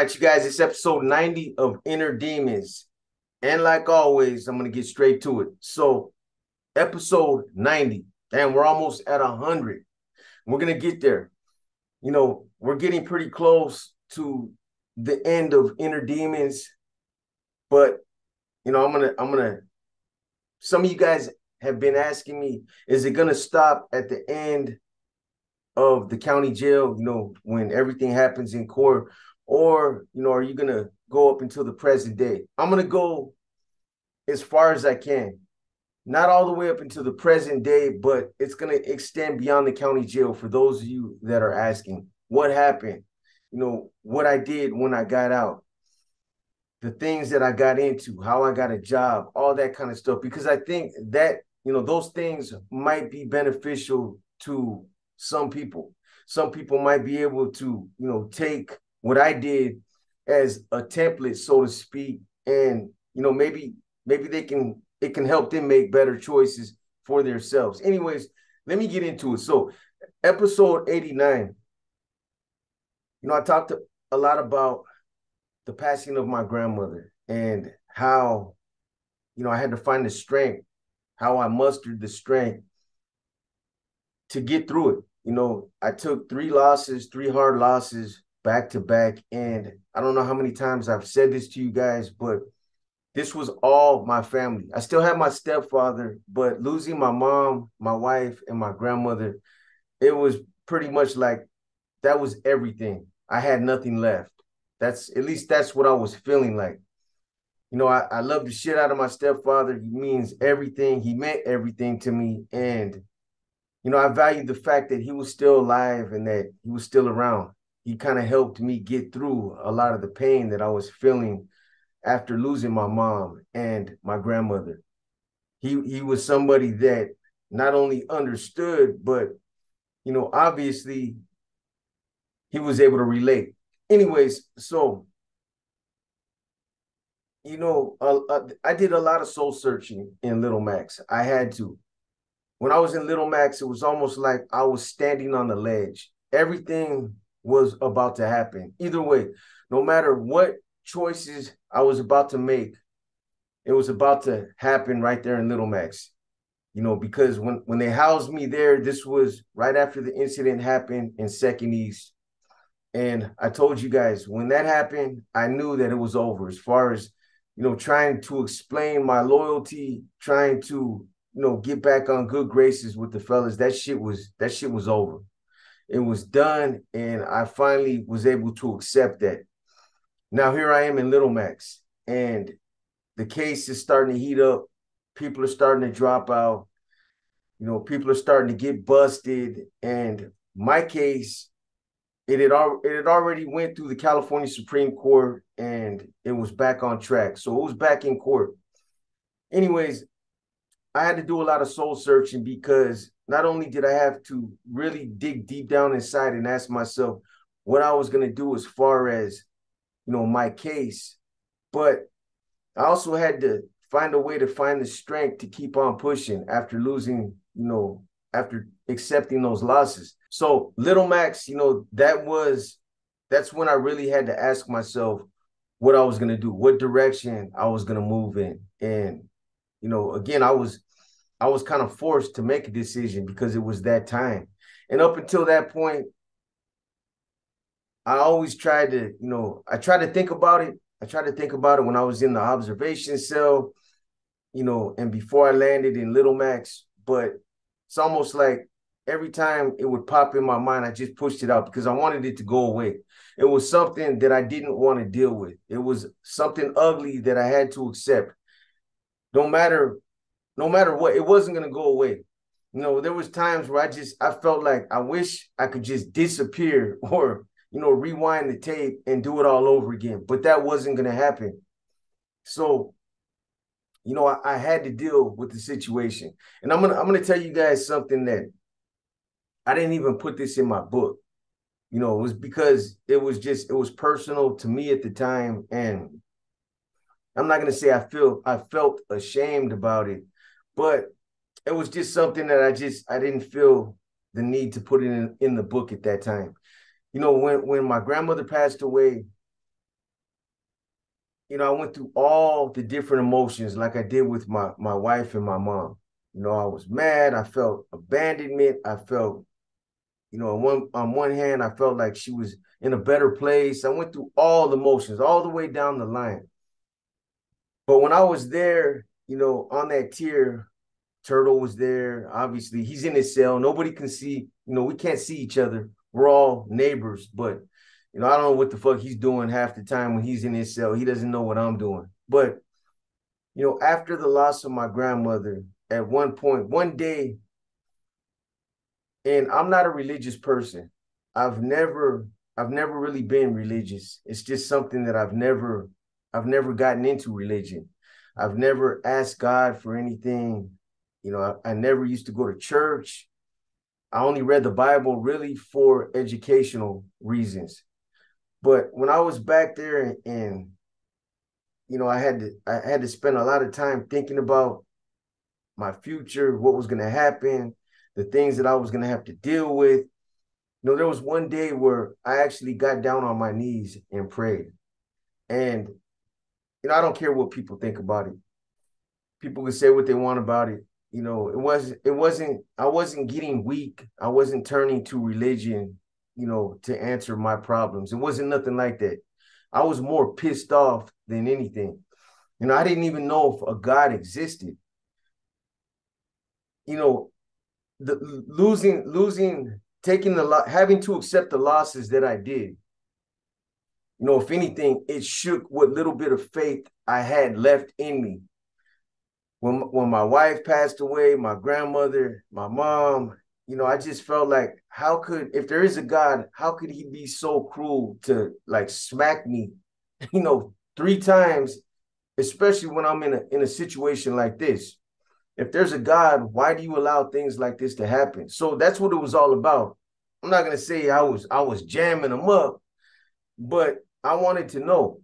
right, you guys, it's episode 90 of Inner Demons. And like always, I'm going to get straight to it. So, episode 90, and we're almost at 100. We're going to get there. We're getting pretty close to the end of Inner Demons, but some of you guys have been asking me, is it going to stop at the end of the county jail, when everything happens in court? Or, are you going to go up until the present day? I'm going to go as far as I can. Not all the way up until the present day, but it's going to extend beyond the county jail for those of you that are asking what happened, what I did when I got out, the things that I got into, how I got a job, all that kind of stuff. Because I think that, those things might be beneficial to some people. Some people might be able to, take what I did as a template, so to speak, and, maybe it can help them make better choices for themselves. Anyways, let me get into it. So, episode 89, I talked a lot about the passing of my grandmother and how, I had to find the strength, how I mustered the strength to get through it. I took three hard losses back to back. And I don't know how many times I've said this to you guys, but this was all my family. I still have my stepfather, but losing my mom, my wife, and my grandmother, it was pretty much like that was everything. I had nothing left. At least that's what I was feeling like. I love the shit out of my stepfather. He means everything. He meant everything to me. And, I valued the fact that he was still alive and that he was still around. He kind of helped me get through a lot of the pain that I was feeling after losing my mom and my grandmother. He was somebody that not only understood, but, obviously he was able to relate. Anyways, so, I did a lot of soul searching in Little Max. I had to. When I was in Little Max, it was almost like I was standing on the ledge. Everything was about to happen. Either way, no matter what choices I was about to make, it was about to happen right there in Little Max. Because when they housed me there, this was right after the incident happened in Second East. And I told you guys, when that happened, I knew that it was over. As far as, trying to explain my loyalty, trying to, get back on good graces with the fellas, that shit was over. It was done, and I finally was able to accept that. Now here I am in Little Max, and the case is starting to heat up. People are starting to drop out. People are starting to get busted. And my case, it had already went through the California Supreme Court, and it was back on track. So it was back in court. Anyways, I had to do a lot of soul searching because not only did I have to really dig deep down inside and ask myself what I was going to do as far as, my case, but I also had to find a way to find the strength to keep on pushing after losing, after accepting those losses. So Little Max, that's when I really had to ask myself what I was going to do, what direction I was going to move in. And, again, I was kind of forced to make a decision because it was that time. And up until that point, I always tried to, I tried to think about it. I tried to think about it when I was in the observation cell, and before I landed in Little Max. But it's almost like every time it would pop in my mind, I just pushed it out because I wanted it to go away. It was something that I didn't want to deal with. It was something ugly that I had to accept. No matter what, it wasn't going to go away. There was times where I felt like I wish I could just disappear or, rewind the tape and do it all over again. But that wasn't going to happen. So, I had to deal with the situation. And I'm gonna tell you guys something that I didn't even put this in my book. It was because it was personal to me at the time. And I'm not gonna say I felt ashamed about it, but it was just something that I didn't feel the need to put it in the book at that time. When my grandmother passed away, I went through all the different emotions like I did with my wife and my mom. I was mad. I felt abandonment. I felt, on one hand, I felt like she was in a better place. I went through all the emotions, all the way down the line. But when I was there, on that tier, Turtle was there. Obviously, he's in his cell. Nobody can see, we can't see each other. We're all neighbors, but I don't know what the fuck he's doing half the time when he's in his cell. He doesn't know what I'm doing. But, after the loss of my grandmother, at one point, one day, and I'm not a religious person. I've never I've never really been religious. It's just something that I've never gotten into religion. I've never asked God for anything. I never used to go to church. I only read the Bible really for educational reasons. But when I was back there and I had to spend a lot of time thinking about my future, what was going to happen, the things that I was going to have to deal with. There was one day where I actually got down on my knees and prayed. And I don't care what people think about it. People can say what they want about it. I wasn't getting weak. I wasn't turning to religion, to answer my problems. It wasn't nothing like that. I was more pissed off than anything. I didn't even know if a God existed. You know, the losing, taking the lot, having to accept the losses that I did. If anything, it shook what little bit of faith I had left in me. When my wife passed away, my grandmother, my mom, I just felt like, if there is a God, how could he be so cruel to like smack me, 3 times, especially when I'm in a situation like this. If there's a God, why do you allow things like this to happen? So that's what it was all about. I'm not gonna say I was jamming them up, but I wanted to know,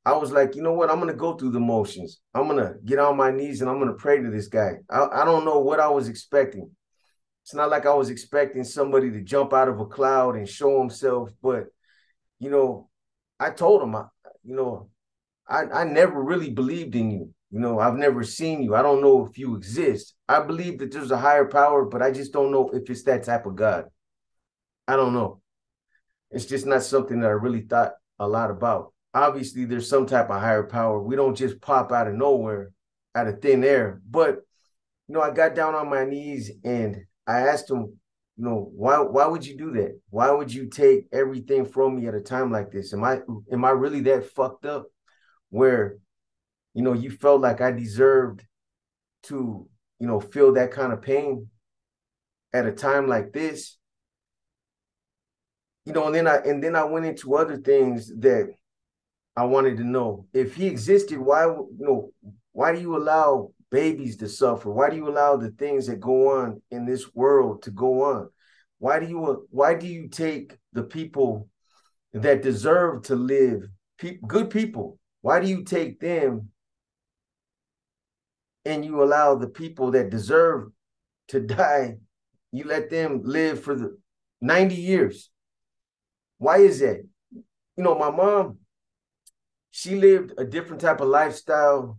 I was like, you know what? I'm going to go through the motions. I'm going to get on my knees and I'm going to pray to this guy. I don't know what I was expecting. It's not like I was expecting somebody to jump out of a cloud and show himself, but, you know, I told him, I never really believed in you. I've never seen you. I don't know if you exist. I believe that there's a higher power, but I just don't know if it's that type of God. I don't know. It's just not something that I really thought a lot about. Obviously, there's some type of higher power. We don't just pop out of nowhere, out of thin air. But, I got down on my knees and I asked him, why would you do that? Why would you take everything from me at a time like this? Am I really that fucked up where, you felt like I deserved to, feel that kind of pain at a time like this? And then I went into other things that I wanted to know. If he existed, why do you allow babies to suffer? Why do you allow the things that go on in this world to go on? Why do you take the people that deserve to live, good people? Why do you take them and you allow the people that deserve to die, you let them live for the 90 years? Why is that? My mom, she lived a different type of lifestyle,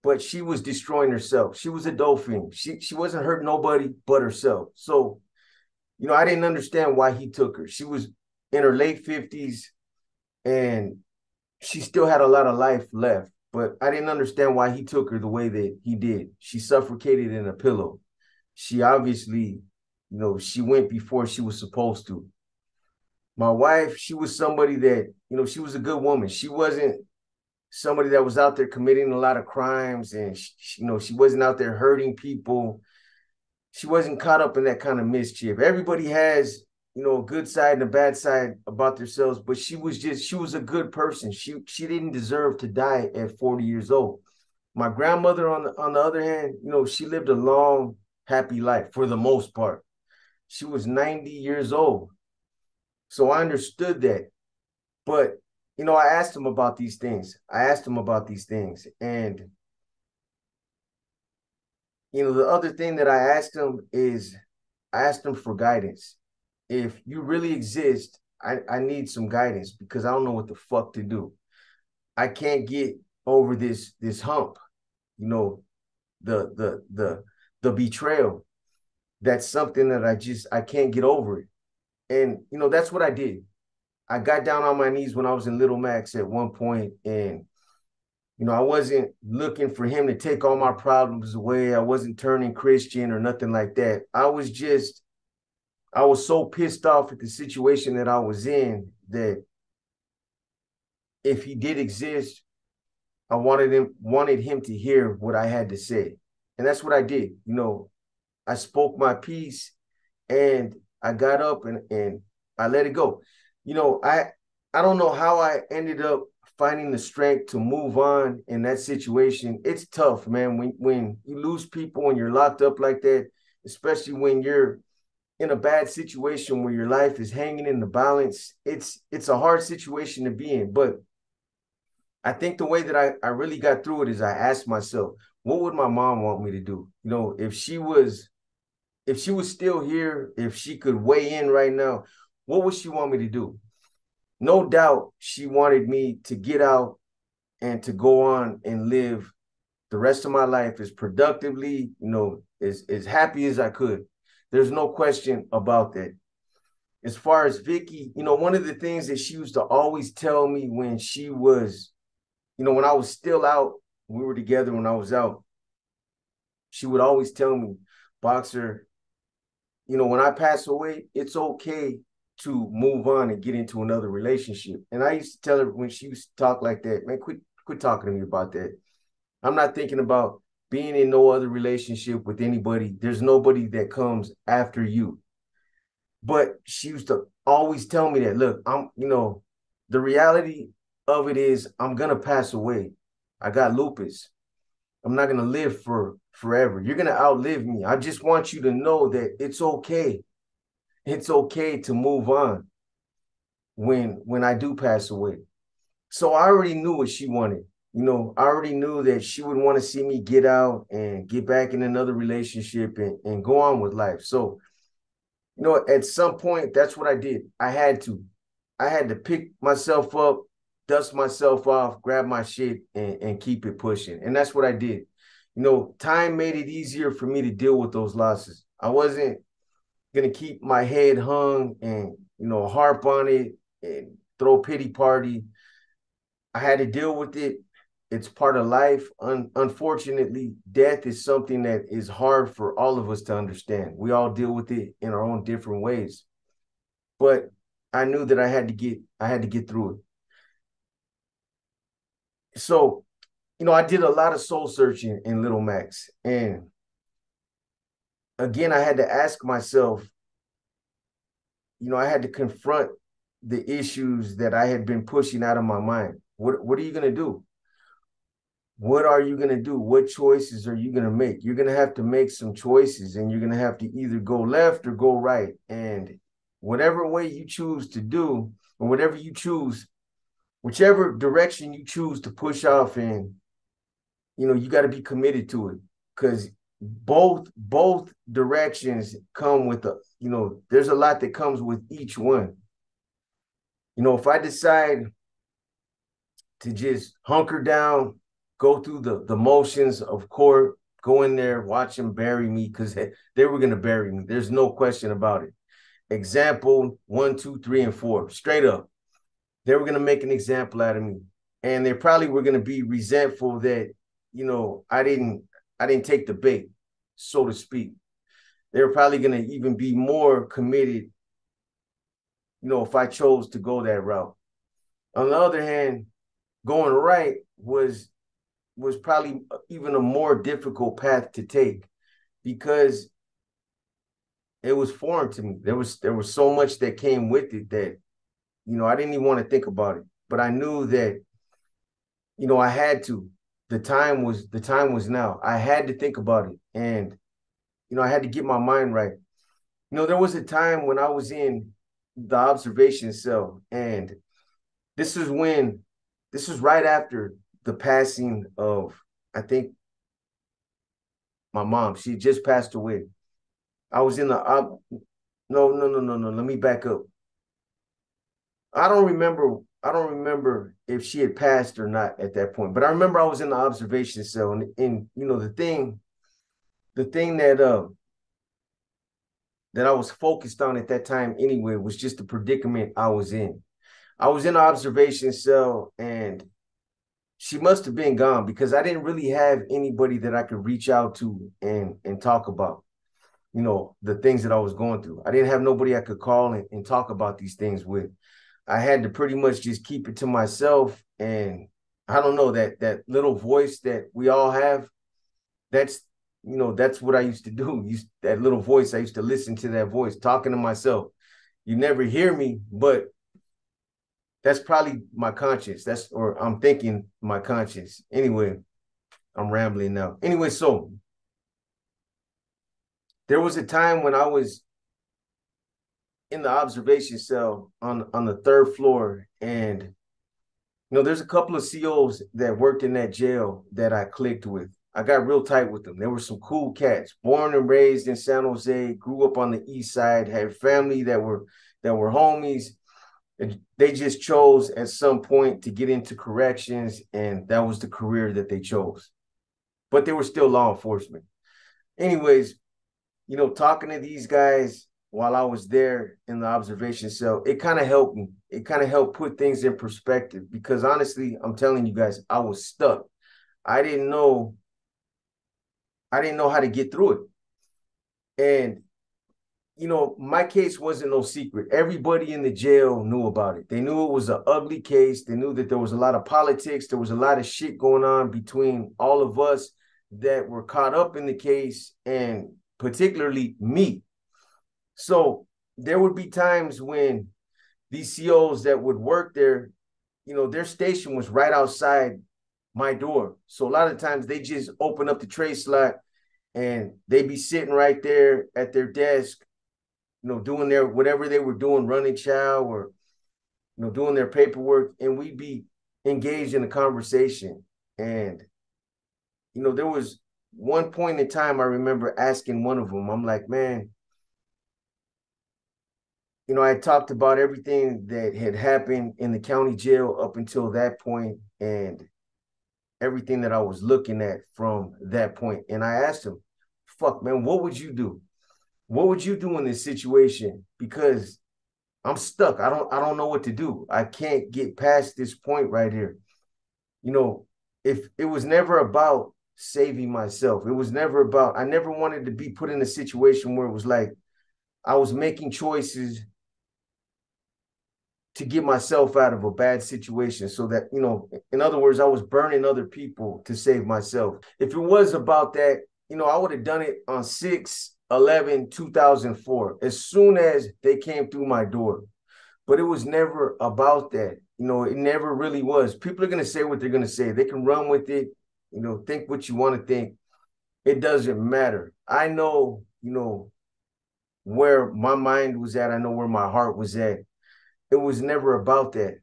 but she was destroying herself. She was a dolphin. She wasn't hurting nobody but herself. So, I didn't understand why he took her. She was in her late 50s and she still had a lot of life left, but I didn't understand why he took her the way that he did. She suffocated in a pillow. She obviously, she went before she was supposed to. My wife, she was somebody that, she was a good woman. She wasn't somebody that was out there committing a lot of crimes, and she wasn't out there hurting people. She wasn't caught up in that kind of mischief. Everybody has, a good side and a bad side about themselves, but she was a good person. She didn't deserve to die at 40 years old. My grandmother, on the other hand, she lived a long, happy life for the most part. She was 90 years old. So I understood that. But, I asked him about these things. And, the other thing that I asked him for guidance. If you really exist, I need some guidance because I don't know what the fuck to do. I can't get over this hump, you know, the betrayal. That's something that I can't get over it. And that's what I did. I got down on my knees when I was in Little Max at one point, and I wasn't looking for him to take all my problems away. I wasn't turning Christian or nothing like that. I was so pissed off at the situation that I was in that if he did exist, I wanted him to hear what I had to say. And that's what I did. I spoke my piece and I got up and I let it go. I don't know how I ended up finding the strength to move on in that situation. It's tough, man. When you lose people and you're locked up like that, especially when you're in a bad situation where your life is hanging in the balance, it's a hard situation to be in. But I think the way that I really got through it is I asked myself, what would my mom want me to do? If she was still here, if she could weigh in right now, what would she want me to do? No doubt she wanted me to get out and to go on and live the rest of my life as productively, as happy as I could. There's no question about that. As far as Vicky, one of the things that she used to always tell me when she was, when I was still out, we were together when I was out, she would always tell me, Boxer, when I pass away, it's okay to move on and get into another relationship. And I used to tell her when she used to talk like that, man, quit talking to me about that. I'm not thinking about being in no other relationship with anybody. There's nobody that comes after you. But she used to always tell me that, look, the reality of it is I'm going to pass away. I got lupus. I'm not going to live for forever. You're going to outlive me. I just want you to know that it's okay. It's okay to move on when I do pass away. So I already knew what she wanted. I already knew that she would want to see me get out and get back in another relationship and go on with life. So, at some point, that's what I did. I had to pick myself up, dust myself off, grab my shit, and keep it pushing. And that's what I did. Time made it easier for me to deal with those losses. I wasn't going to keep my head hung and, harp on it and throw a pity party. I had to deal with it. It's part of life. Unfortunately, death is something that is hard for all of us to understand. We all deal with it in our own different ways. But I knew that I had to get through it. So, I did a lot of soul searching in Little Max. And again, I had to ask myself, I had to confront the issues that I had been pushing out of my mind. What are you going to do? What are you going to do? What choices are you going to make? You're going to have to make some choices, and you're going to have to either go left or go right. And whatever way you choose to do, or whatever you choose, whichever direction you choose to push off in, you got to be committed to it, because both directions come with there's a lot that comes with each one. If I decide to just hunker down, go through the motions of court, go in there, watch them bury me, because they were going to bury me. There's no question about it. Example 1, 2, 3, and 4, straight up. They were going to make an example out of me. And they probably were going to be resentful that, I didn't take the bait, so to speak. They were probably going to even be more committed, if I chose to go that route. On the other hand, going right was probably even a more difficult path to take, because it was foreign to me. There was so much that came with it that, I didn't even want to think about it. But I knew that, I had to. The time was now. I had to think about it. And, I had to get my mind right. There was a time when I was in the observation cell, and this is right after the passing of, I think, my mom. She just passed away. I was in the no. Let me back up. I don't remember if she had passed or not at that point. But I remember I was in the observation cell, and you know the thing that I was focused on at that time anyway was just the predicament I was in. I was in the observation cell, and she must have been gone because I didn't really have anybody that I could reach out to and talk about, you know, the things that I was going through. I didn't have nobody I could call and talk about these things with. I had to pretty much just keep it to myself. And I don't know, that little voice that we all have, that's, you know, that's what I used to do. That little voice, I used to listen to that voice talking to myself. You never hear me, but that's probably my conscience. Or I'm thinking my conscience. Anyway, I'm rambling now. Anyway, so there was a time when I was in the observation cell on the third floor, and you know, there's a couple of COs that worked in that jail that I clicked with. I got real tight with them. They were some cool cats, born and raised in San Jose, grew up on the east side, had family that were homies. And they just chose at some point to get into corrections, and that was the career that they chose. But they were still law enforcement. Anyways, you know, talking to these guys while I was there in the observation cell, it kind of helped me. It kind of helped put things in perspective because honestly, I'm telling you guys, I was stuck. I didn't know, I didn't know how to get through it. And you know, my case wasn't no secret. Everybody in the jail knew about it. They knew it was an ugly case. They knew that there was a lot of politics. There was a lot of shit going on between all of us that were caught up in the case, and particularly me. So there would be times when these COs that would work there, you know, their station was right outside my door. So a lot of times they just open up the tray slot and they'd be sitting right there at their desk, you know, doing their whatever they were doing, running chow or, you know, doing their paperwork. And we'd be engaged in a conversation. And, you know, there was one point in time I remember asking one of them, I'm like, man, you know, I talked about everything that had happened in the county jail up until that point and everything that I was looking at from that point. And I asked him, fuck, man, what would you do? What would you do in this situation? Because I'm stuck. I don't know what to do. I can't get past this point right here. You know, if it was never about saving myself, it was never about, I never wanted to be put in a situation where it was like I was making choices to get myself out of a bad situation so that, you know, in other words, I was burning other people to save myself. If it was about that, you know, I would have done it on 6/11/2004 as soon as they came through my door. But it was never about that. You know, it never really was. People are going to say what they're going to say. They can run with it, you know, think what you want to think. It doesn't matter. I know, you know, where my mind was at. I know where my heart was at. It was never about that.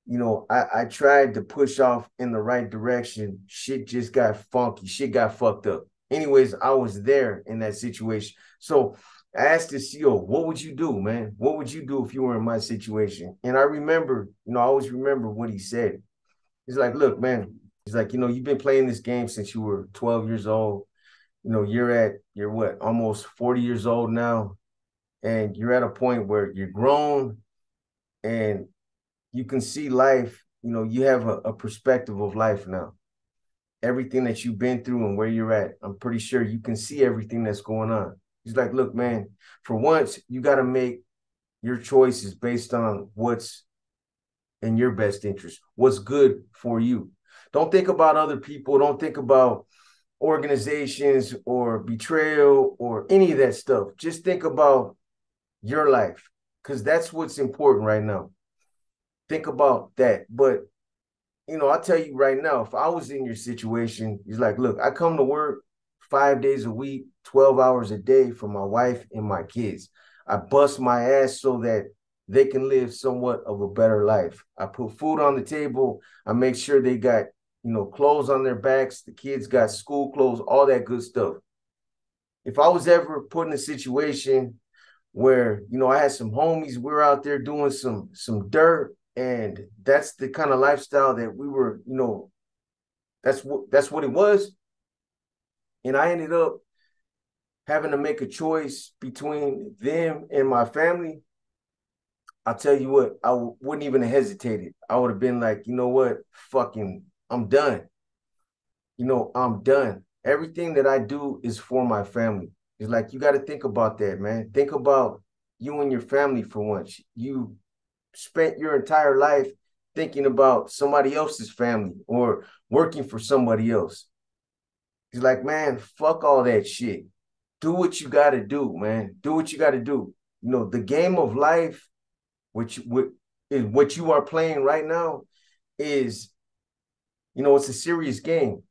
You know, I tried to push off in the right direction. Shit just got funky. Shit got fucked up. Anyways, I was there in that situation. So I asked the CEO, what would you do, man? What would you do if you were in my situation? And I remember, you know, I always remember what he said. He's like, look, man, he's like, you know, you've been playing this game since you were 12 years old. You know, you're what, almost 40 years old now. And you're at a point where you're grown and you can see life, you know, you have a perspective of life now. Everything that you've been through and where you're at, I'm pretty sure you can see everything that's going on. He's like, look, man, for once, you got to make your choices based on what's in your best interest, what's good for you. Don't think about other people. Don't think about organizations or betrayal or any of that stuff. Just think about your life because that's what's important right now. Think about that. But, you know, I'll tell you right now, if I was in your situation, he's like, look, I come to work 5 days a week, 12 hours a day for my wife and my kids. I bust my ass so that they can live somewhat of a better life. I put food on the table. I make sure they got, you know, clothes on their backs. The kids got school clothes, all that good stuff. If I was ever put in a situation where, you know, I had some homies, we were out there doing some dirt, and that's the kind of lifestyle that we were, you know, that's what it was. And I ended up having to make a choice between them and my family. I'll tell you what, I wouldn't even have hesitated. I would have been like, you know what, fucking, I'm done. You know, I'm done. Everything that I do is for my family. It's like, you got to think about that, man. Think about you and your family for once. You spent your entire life thinking about somebody else's family or working for somebody else. He's like, man, fuck all that shit. Do what you got to do, man. Do what you got to do. You know, the game of life, what you are playing right now is, you know, it's a serious game.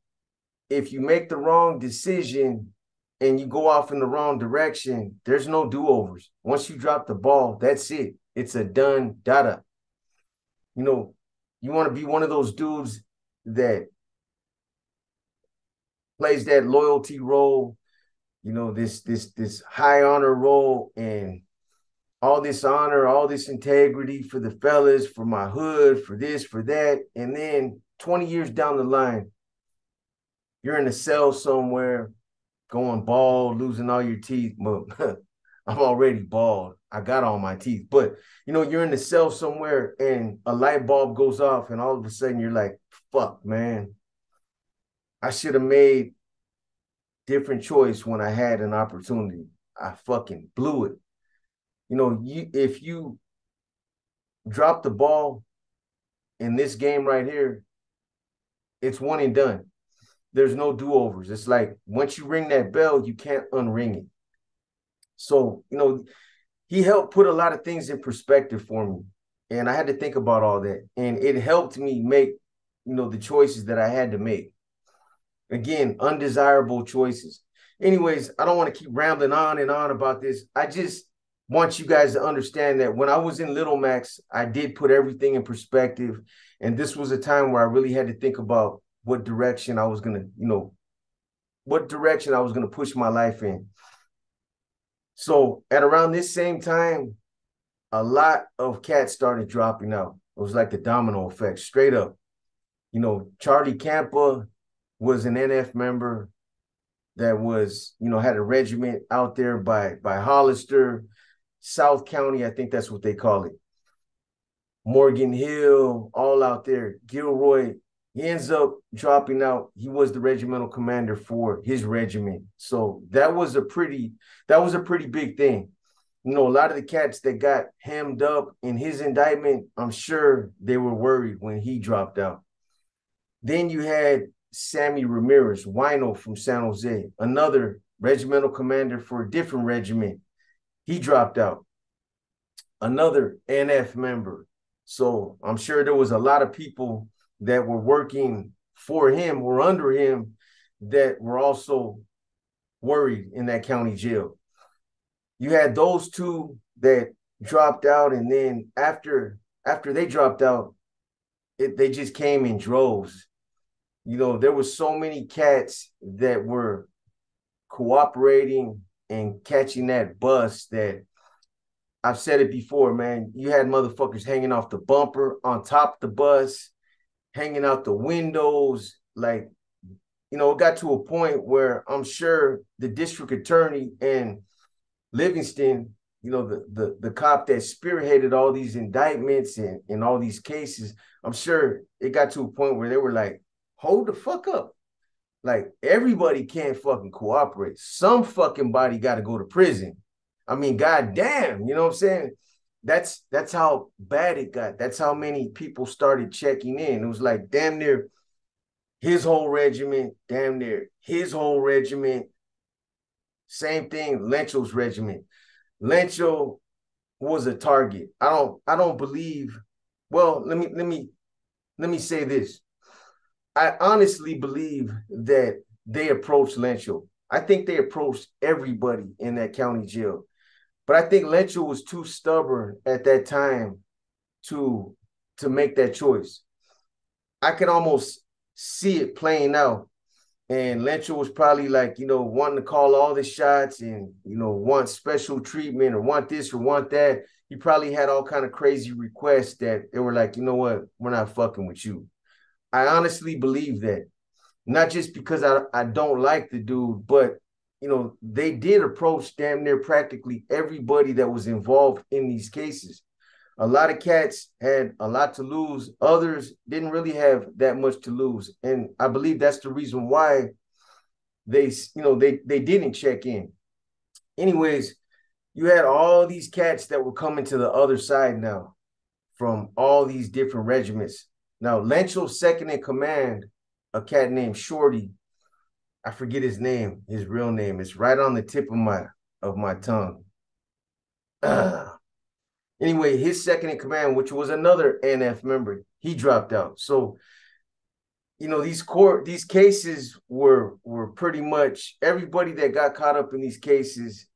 If you make the wrong decision and you go off in the wrong direction, there's no do-overs. Once you drop the ball, that's it. It's a done data. You know, you want to be one of those dudes that plays that loyalty role, you know, this high honor role, and all this honor, all this integrity for the fellas, for my hood, for this, for that. And then 20 years down the line, you're in a cell somewhere, going bald, losing all your teeth. Well, I'm already bald. I got all my teeth. But, you know, you're in the cell somewhere and a light bulb goes off and all of a sudden you're like, fuck, man. I should have made different choice when I had an opportunity. I fucking blew it. You know, if you drop the ball in this game right here, it's one and done. There's no do-overs. It's like once you ring that bell, you can't unring it. So, you know, he helped put a lot of things in perspective for me. And I had to think about all that. And it helped me make, you know, the choices that I had to make. Again, undesirable choices. Anyways, I don't want to keep rambling on and on about this. I just want you guys to understand that when I was in Little Max, I did put everything in perspective. And this was a time where I really had to think about what direction I was going to, you know, what direction I was going to push my life in. So at around this same time, a lot of cats started dropping out. It was like the domino effect, straight up. You know, Charlie Campa was an NF member that was, you know, had a regiment out there by Hollister, South County, I think that's what they call it. Morgan Hill, all out there. Gilroy, he ends up dropping out. He was the regimental commander for his regiment. So that was a pretty big thing. You know, a lot of the cats that got hemmed up in his indictment, I'm sure they were worried when he dropped out. Then you had Sammy Ramirez, Wino from San Jose, another regimental commander for a different regiment. He dropped out. Another NF member. So I'm sure there was a lot of people that were working for him or under him that were also worried in that county jail. You had those two that dropped out, and then after they dropped out, they just came in droves. You know, there was so many cats that were cooperating and catching that bus that I've said it before, man. You had motherfuckers hanging off the bumper, on top of the bus, hanging out the windows. Like, you know, it got to a point where I'm sure the district attorney and Livingston, you know, the cop that spearheaded all these indictments and all these cases, I'm sure it got to a point where they were like, hold the fuck up. Like, everybody can't fucking cooperate. Some fucking body got to go to prison. I mean, goddamn, you know what I'm saying? That's how bad it got. That's how many people started checking in. It was like damn near his whole regiment, damn near his whole regiment. Same thing, Lencho's regiment. Lencho was a target. I don't believe. Well, let me say this. I honestly believe that they approached Lencho. I think they approached everybody in that county jail. But I think Lencho was too stubborn at that time to make that choice. I can almost see it playing out And Lencho was probably like, wanting to call all the shots and, want special treatment or want this or want that. He probably had all kind of crazy requests that they were like, you know what, we're not fucking with you. I honestly believe that. Not just because I don't like the dude, but, they did approach damn near practically everybody that was involved in these cases. A lot of cats had a lot to lose. Others didn't really have that much to lose. And I believe that's the reason why they didn't check in. Anyways, you had all these cats that were coming to the other side now from all these different regiments. Now, Lencho's second in command, a cat named Shorty, I forget his name, his real name. It's right on the tip of my tongue. Anyway, his second in command, which was another NF member, he dropped out. So, these cases were pretty much, everybody that got caught up in these cases,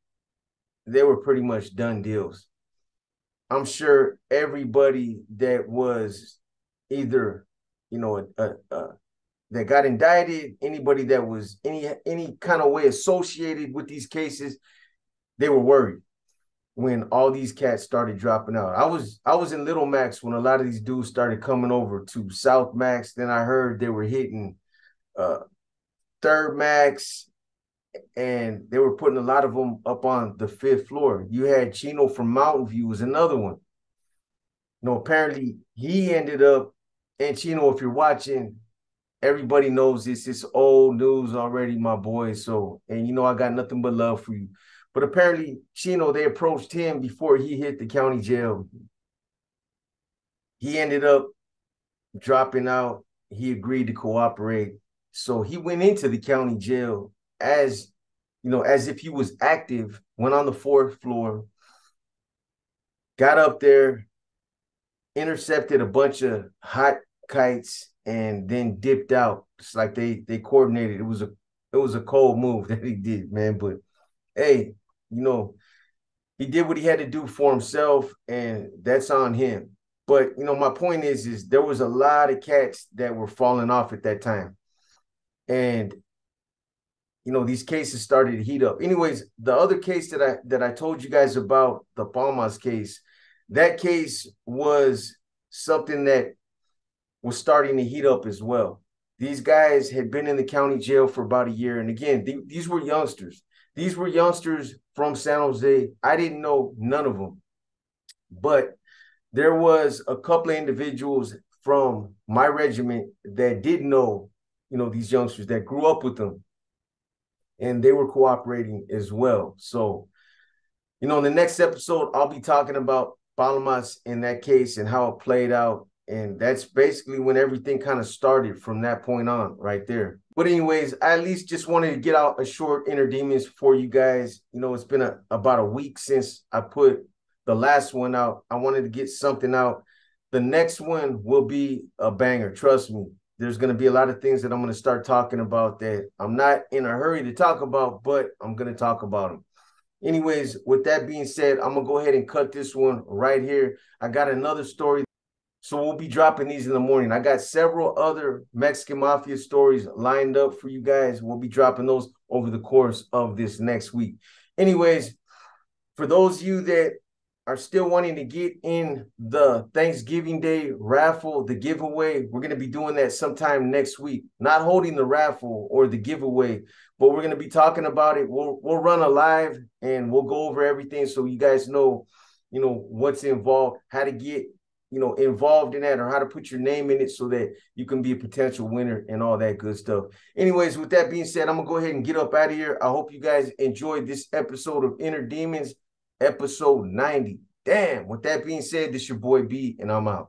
they were pretty much done deals. I'm sure everybody that was either, that got indicted, anybody that was any kind of way associated with these cases, they were worried when all these cats started dropping out. I was in Little Max when a lot of these dudes started coming over to South Max. Then I heard they were hitting Third Max, and they were putting a lot of them up on the 5th floor. You had Chino from Mountain View was another one. Apparently he ended up, and Chino, if you're watching, everybody knows this. It's old news already, my boy. So, and I got nothing but love for you. But apparently, Chino, they approached him before he hit the county jail. He ended up dropping out. He agreed to cooperate. So he went into the county jail as if he was active, went on the 4th floor, got up there, intercepted a bunch of hot kites, and then dipped out. It's like they coordinated. It was a cold move that he did, man. But hey, he did what he had to do for himself, and that's on him. But my point is there was a lot of cats that were falling off at that time, and these cases started to heat up. Anyways, the other case that I told you guys about, the Palmas case, that case was something that was starting to heat up as well. These guys had been in the county jail for about a year, and again, these were youngsters. These were youngsters from San Jose. I didn't know none of them, but there was a couple of individuals from my regiment that did know, these youngsters that grew up with them, and they were cooperating as well. So, in the next episode, I'll be talking about Palomas in that case and how it played out. And that's basically when everything kind of started from that point on right there. But anyways, I at least just wanted to get out a short Inner Demons for you guys. It's been about a week since I put the last one out. I wanted to get something out. The next one will be a banger. Trust me. There's going to be a lot of things that I'm going to start talking about that I'm not in a hurry to talk about, but I'm going to talk about them. Anyways, with that being said, I'm going to go ahead and cut this one right here. I got another story. So we'll be dropping these in the morning. I got several other Mexican Mafia stories lined up for you guys. We'll be dropping those over the course of this next week. Anyways, for those of you that are still wanting to get in the Thanksgiving Day raffle, the giveaway, we're going to be doing that sometime next week. Not holding the raffle or the giveaway, but we're going to be talking about it. We'll run a live and we'll go over everything so you guys know, what's involved, how to get involved in that, or how to put your name in it so that you can be a potential winner and all that good stuff. Anyways, with that being said, I'm going to go ahead and get up out of here. I hope you guys enjoyed this episode of Inner Demons, episode 90. Damn, with that being said, this your boy B, and I'm out.